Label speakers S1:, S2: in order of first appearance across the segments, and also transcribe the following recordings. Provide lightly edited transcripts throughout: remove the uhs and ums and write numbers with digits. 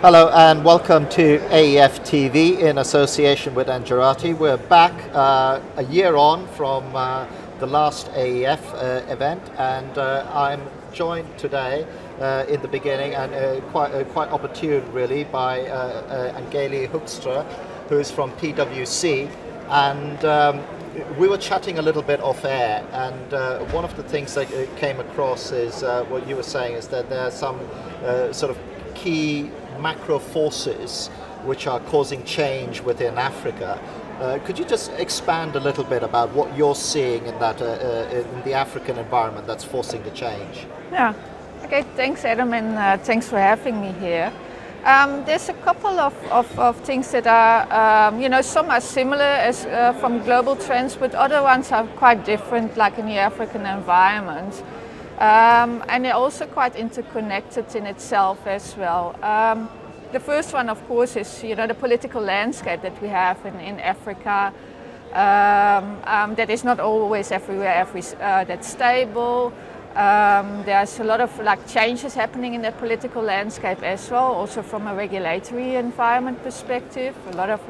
S1: Hello and welcome to AEF TV in association with Angeli. We're back a year on from the last AEF event, and I'm joined today in the beginning and quite opportune really by Angeli Hoekstra, who is from PWC, and we were chatting a little bit off air, and one of the things that came across is what you were saying is that there are some sort of key macro forces which are causing change within Africa. Could you just expand a little bit about what you're seeing in that in the African environment that's forcing the change?
S2: Yeah. Okay. Thanks, Adam, and thanks for having me here. There's a couple of things that are, some are similar as from global trends, but other ones are quite different, like in the African environment. And they're also quite interconnected in itself as well. The first one, of course, is the political landscape that we have in Africa. That is not always everywhere that's stable. There's a lot of changes happening in the political landscape as well, also from a regulatory environment perspective. A lot of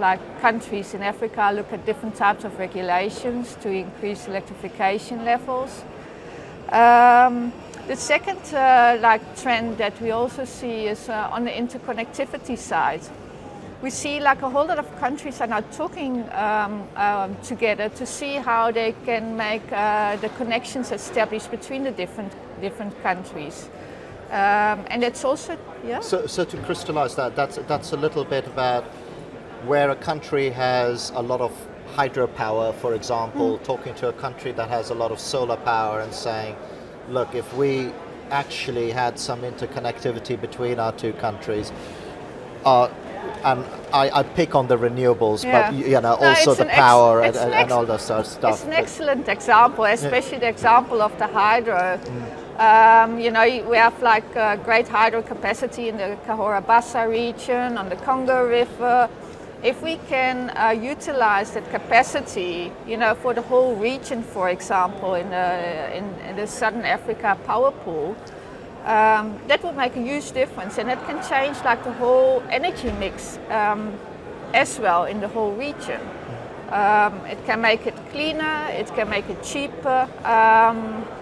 S2: countries in Africa look at different types of regulations to increase electrification levels. The second trend that we also see is on the interconnectivity side. We see a whole lot of countries are now talking together to see how they can make the connections established between the different countries. And that's also, yeah?
S1: So to crystallize that, that's a little bit about where a country has a lot of hydropower, for example, talking to a country that has a lot of solar power and saying, look, if we actually had some interconnectivity between our two countries, and I pick on the renewables,
S2: yeah.
S1: but also the power and all that sort of stuff.
S2: It's an excellent example, especially the example of the hydro. We have great hydro capacity in the Cahora-Bassa region, on the Congo River. If we can utilize that capacity, for the whole region, for example, in the Southern Africa power pool, that would make a huge difference, and that can change the whole energy mix as well in the whole region. It can make it cleaner, it can make it cheaper,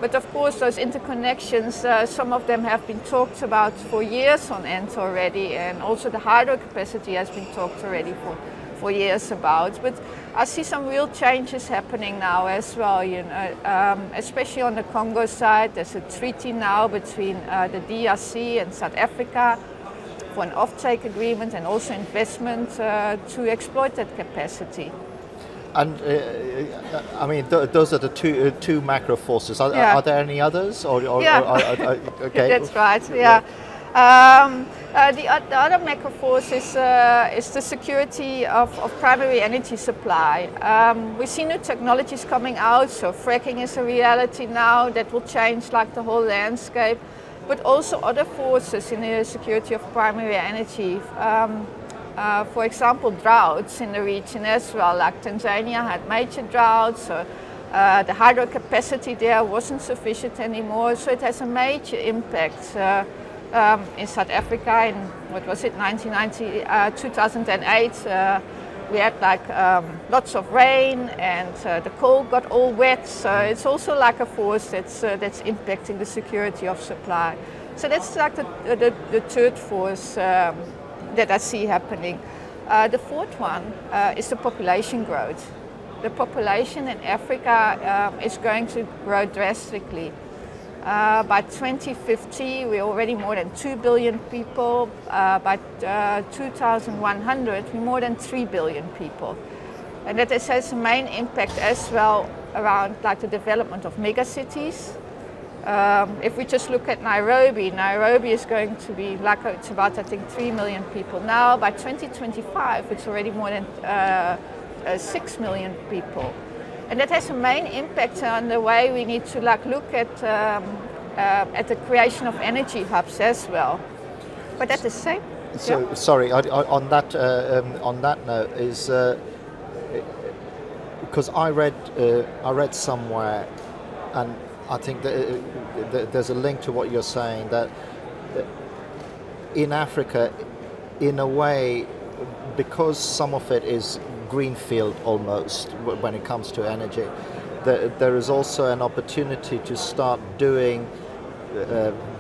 S2: but of course those interconnections, some of them have been talked about for years on end already, and also the hydro capacity has been talked already for years about. But I see some real changes happening now as well, especially on the Congo side. There's a treaty now between the DRC and South Africa for an offtake agreement and also investment to exploit that capacity.
S1: And I mean, those are the two macro forces. Are there any others? Okay.
S2: That's right. Yeah. The other macro force is the security of primary energy supply. We see new technologies coming out, so fracking is a reality now that will change the whole landscape, but also other forces in the security of primary energy. For example, droughts in the region as well. Tanzania had major droughts, so the hydro capacity there wasn't sufficient anymore, so it has a major impact. In South Africa, in what was it, 2008, we had lots of rain, and the coal got all wet. So it's also a force that's impacting the security of supply. So that's the third force that I see happening. The fourth one is the population growth. The population in Africa is going to grow drastically. By 2050, we're already more than 2 billion people. By 2100, we're more than 3 billion people. And that has a main impact as well around the development of megacities. If we just look at Nairobi is going to be it's about, I think, 3 million people now. By 2025, it's already more than 6 million people. And that has a main impact on the way we need to look at the creation of energy hubs as well. But at the same.
S1: So yeah. Sorry, on that note is because I read somewhere, and I think that there's a link to what you're saying, that in Africa in a way, because some of it is greenfield almost when it comes to energy, there is also an opportunity to start doing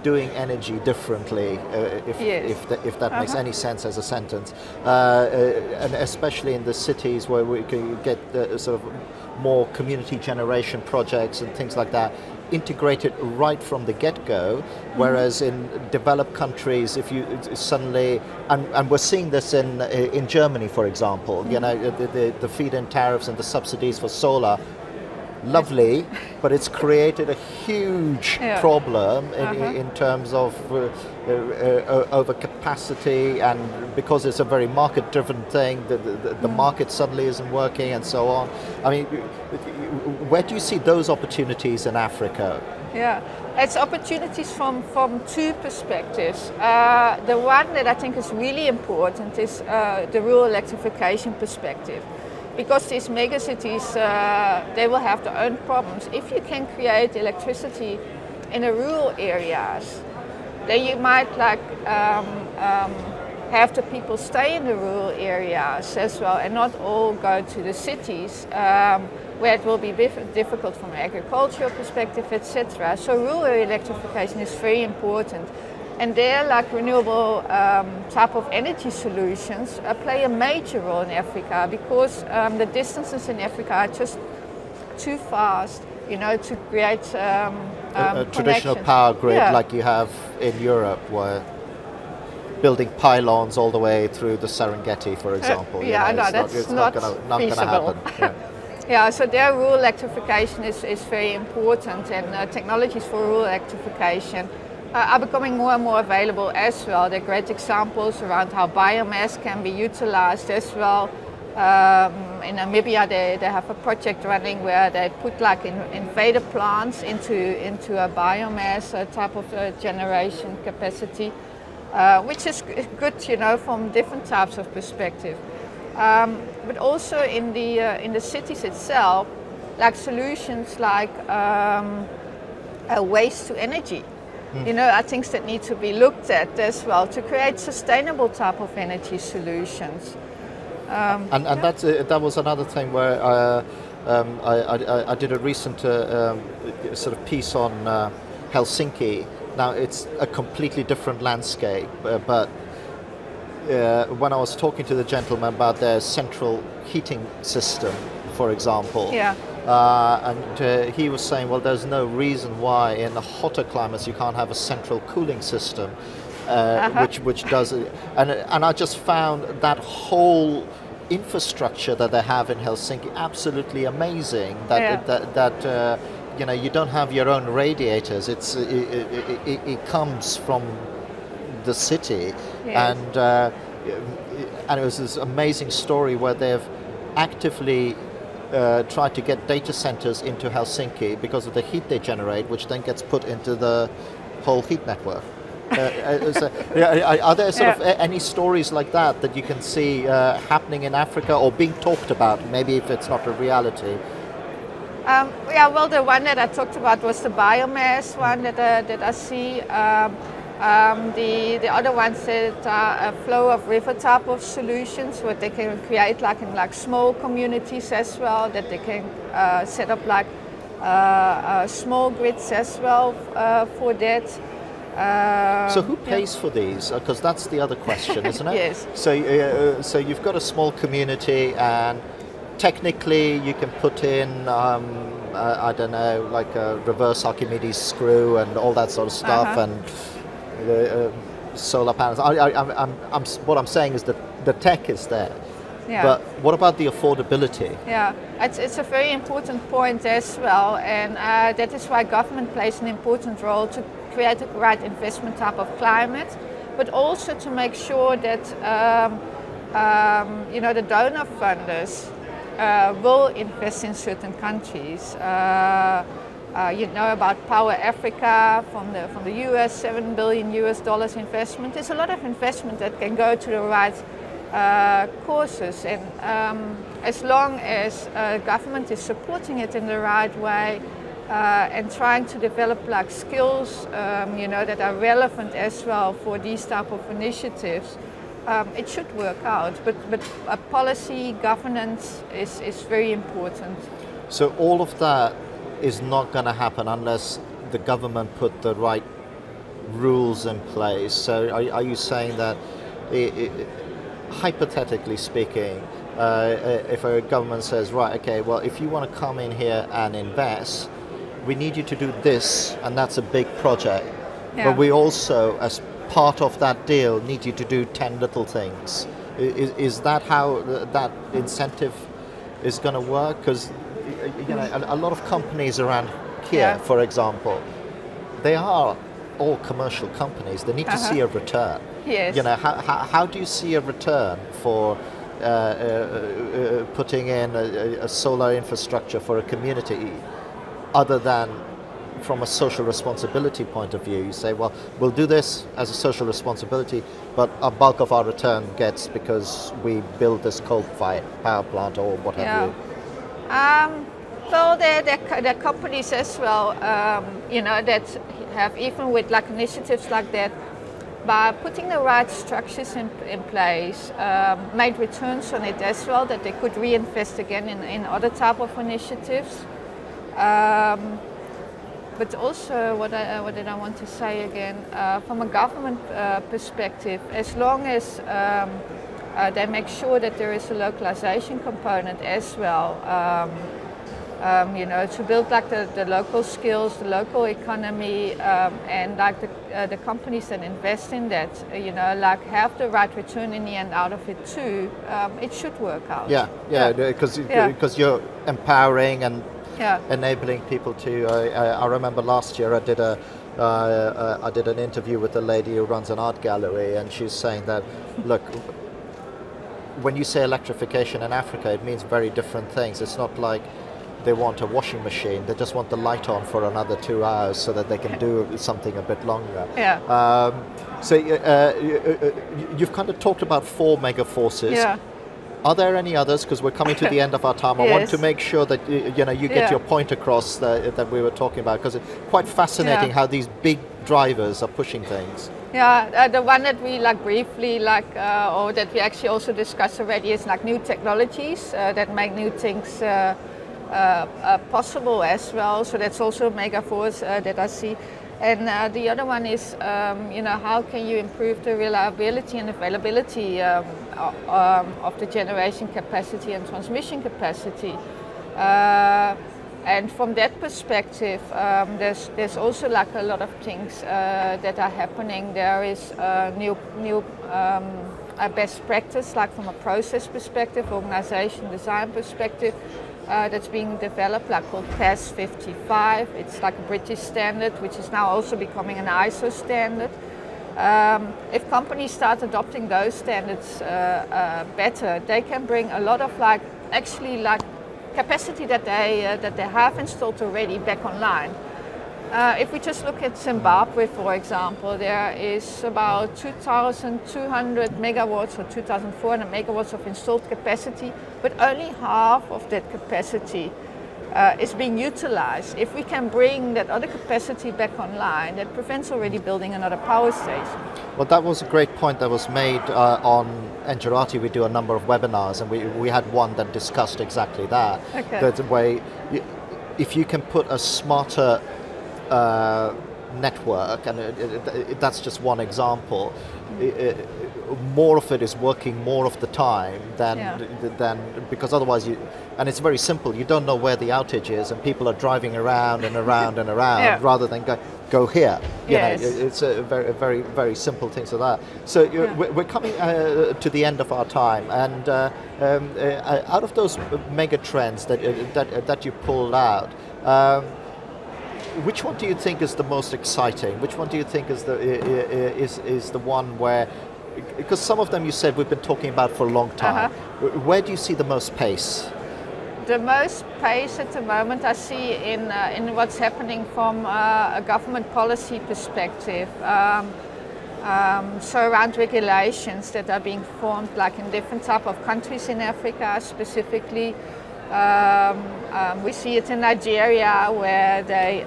S1: energy differently, if that makes any sense as a sentence, and especially in the cities where we can get sort of more community generation projects and things like that integrated right from the get-go, whereas in developed countries, if you suddenly, and we're seeing this in Germany, for example, you know, the feed-in tariffs and the subsidies for solar, lovely, but it's created a huge problem in terms of overcapacity, and because it's a very market-driven thing, the market suddenly isn't working and so on. I mean, where do you see those opportunities in Africa?
S2: Yeah, it's opportunities from two perspectives. The one that I think is really important is the rural electrification perspective. Because these megacities, they will have their own problems. If you can create electricity in the rural areas, then you might have the people stay in the rural areas as well and not all go to the cities, where it will be difficult from an agricultural perspective, etc. So rural electrification is very important. And there, like renewable type of energy solutions play a major role in Africa, because the distances in Africa are just too fast, you know, to create
S1: a traditional power grid like you have in Europe, where building pylons all the way through the Serengeti, for example.
S2: That's not
S1: going to happen.
S2: Yeah, so their rural electrification is very important, and technologies for rural electrification are becoming more and more available as well. There are great examples around how biomass can be utilized as well. In Namibia, they have a project running where they put like invader plants into a biomass type of generation capacity, which is good, you know, from different types of perspective. But also in the cities itself, like solutions like waste to energy. You know, are things that need to be looked at as well to create sustainable type of energy solutions. That
S1: was another thing where I did a recent sort of piece on Helsinki. Now it's a completely different landscape, but when I was talking to the gentleman about their central heating system, for example, and he was saying, well, there's no reason why in the hotter climates you can't have a central cooling system, which does it. And I just found that whole infrastructure that they have in Helsinki absolutely amazing. That you know, you don't have your own radiators. It comes from the city, and it was this amazing story where they've actively tried to get data centers into Helsinki because of the heat they generate, which then gets put into the whole heat network. Are there sort of any stories like that you can see happening in Africa or being talked about, maybe if it's not a reality?
S2: Well, the one that I talked about was the biomass one that I see. The other ones that are a flow of river type of solutions, where they can create in small communities as well, that they can set up small grids as well for that.
S1: So who pays for these? Because that's the other question, isn't it?
S2: Yes.
S1: So you've got a small community, and technically you can put in I don't know, like a reverse Archimedes screw and all that sort of stuff, and solar panels. What I'm saying is that the tech is there. Yeah. But what about the affordability?
S2: Yeah, it's a very important point as well, and that is why government plays an important role to create the right investment type of climate, but also to make sure that you know, the donor funders will invest in certain countries. You know about Power Africa from the US, $7 billion investment. There's a lot of investment that can go to the right courses, and as long as government is supporting it in the right way and trying to develop skills, you know, that are relevant as well for these type of initiatives, it should work out. But policy governance is very important.
S1: So all of that is not going to happen unless the government put the right rules in place. So are you saying that, hypothetically speaking, if a government says, right, okay, well, if you want to come in here and invest, we need you to do this, and that's a big project. Yeah. But we also, as part of that deal, need you to do 10 little things. Is that how that incentive is going to work? Because you know, a lot of companies around here, for example, they are all commercial companies. They need to see a return.
S2: Yes.
S1: You know, how do you see a return for putting in a solar infrastructure for a community, other than from a social responsibility point of view? You say, well, we'll do this as a social responsibility, but a bulk of our return gets because we build this coal-fired power plant or what have you.
S2: Well, there are companies as well, you know, that have, even with like initiatives like that, by putting the right structures in place, made returns on it as well, that they could reinvest again in other type of initiatives. But also, what did I want to say again? From a government perspective, as long as they make sure that there is a localization component as well, you know, to build like the local skills, the local economy, and like the companies that invest in that, you know, like have the right return in the end out of it too, it should work out. Because you're empowering and enabling people to. I remember last year I did an interview with a lady who runs an art gallery, and she's saying that, look, when you say electrification in Africa, it means very different things. It's not like they want a washing machine, they just want the light on for another 2 hours so that they can do something a bit longer. So you've kind of talked about 4 mega forces. Are there any others? Because we're coming to the end of our time. I want to make sure that you know, you get your point across that we were talking about, because it's quite fascinating how these big drivers are pushing things. The one that we like briefly or that we actually also discussed already is like new technologies that make new things possible as well. So that's also a mega force that I see. And the other one is, you know, how can you improve the reliability and availability of the generation capacity and transmission capacity? And from that perspective, there's also like a lot of things that are happening. There is new best practice, like from a process perspective, organization design perspective, that's being developed, like called PAS 55. It's like a British standard, which is now also becoming an ISO standard. If companies start adopting those standards better, they can bring a lot of capacity that they have installed already back online. If we just look at Zimbabwe, for example, there is about 2,200 megawatts or 2,400 megawatts of installed capacity, but only half of that capacity is being utilized. If we can bring that other capacity back online, that prevents already building another power station.
S1: Well, that was a great point that was made on Angeli. We do a number of webinars, and we had one that discussed exactly that. That way, if you can put a smarter network, and that's just one example, more of it is working more of the time than because otherwise and it's very simple, you don't know where the outage is and people are driving around and around and around rather than go here. You know, it's a very, very simple thing to that. So we're coming to the end of our time, and out of those mega trends that you pulled out, which one do you think is the most exciting? Which one do you think is the one where, because some of them you said we've been talking about for a long time, where do you see the most pace?
S2: The most pace at the moment I see in what's happening from a government policy perspective. So around regulations that are being formed, like in different type of countries in Africa specifically. We see it in Nigeria, where they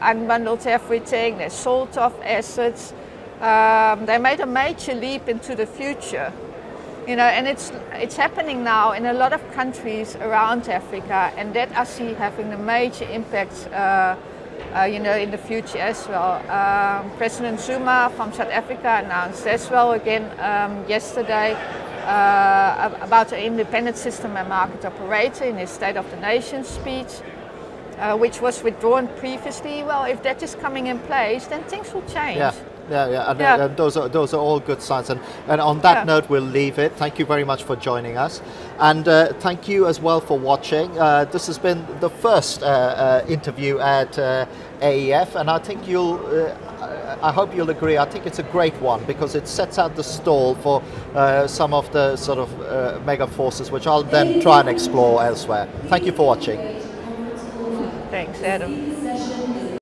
S2: unbundled everything, they sold off assets. they made a major leap into the future. You know, and it's happening now in a lot of countries around Africa, and that I see having a major impact, you know, in the future as well. President Zuma from South Africa announced as well again yesterday about an independent system and market operator in his State of the Nation speech, which was withdrawn previously. Well, if that is coming in place, then things will change.
S1: Yeah. And those are all good signs. And on that note, we'll leave it. Thank you very much for joining us, and thank you as well for watching. This has been the first interview at AEF, and I think I hope you'll agree. I think it's a great one because it sets out the stall for some of the sort of mega forces, which I'll then try and explore elsewhere. Thank you for watching.
S2: Thanks, Adam.